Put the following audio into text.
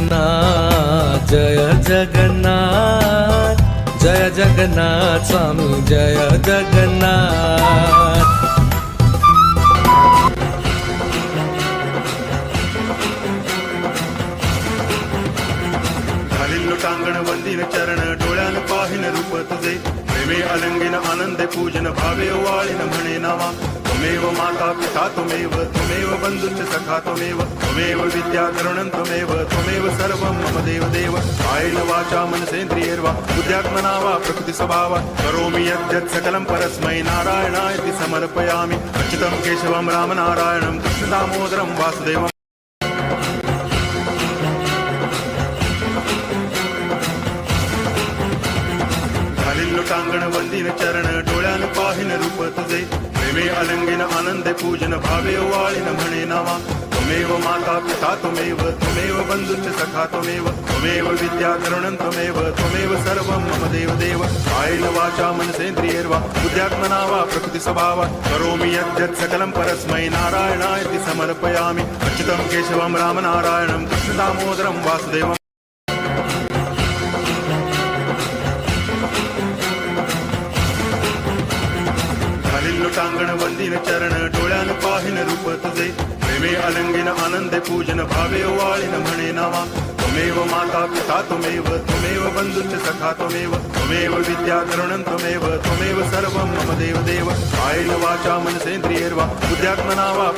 जगन्नाथ जय जगन्नाथ जय जगन्नाथ स्वामी जय जगन्नाथ। घालील लोटांगण वंदीन चरण डोळ्यान पाहिन रूप तुझे प्रेमे अलंगिन आनंदे पूजन भावे वाळीन म्हणे नावा त्वमेव माता पिता त्वमेव बंधुश्च सखा त्वमेव विद्या करुणं त्वमेव सर्वं मम देव देव कायेन वाचा मनसेन्द्रियैर्वा बुद्ध्यात्मना वा प्रकृति स्वभावा करोमि यद्यत् सकलं परस्मै नारायणायति समर्पयामि अच्युतं केशवं रामनारायणं कृष्ण दामोदरं वासुदेवम्। लोटांगण वंदीन चरण डोळ्यान पाहिन रूप तुझे प्रेमे अलंगिन आनंदे पूजन भावे वाळीन म्हणे नावा त्वमेव माता पिता त्वमेव बंधुश्च सखा त्वमेव विद्या करुणं त्वमेव सर्वं मम देव देव कायेन वाचा मनसेन्द्रियैर्वा बुद्ध्यात्मना वा प्रकृति स्वभावा करोमि यद्यत् सकलं परस्मै नारायणायति समर्पयामि अच्युतं केशवं रामनारायणं कृष्ण दामोदरं वासुदेवम्। लोटांगण वंदीन चरण डोळ्यान पाहिन रूप तुझे प्रेमे अलंगिन आनंदे पूजन भावे वाळीन म्हणे नावा त्वमेव माता पिता त्वमेव बंधुश्च सखा त्वमेव विद्या करुणं त्वमेव सर्वं मम देव देव कायेन वाचा मनसेन्द्रियैर्वा बुद्ध्यात्मना वा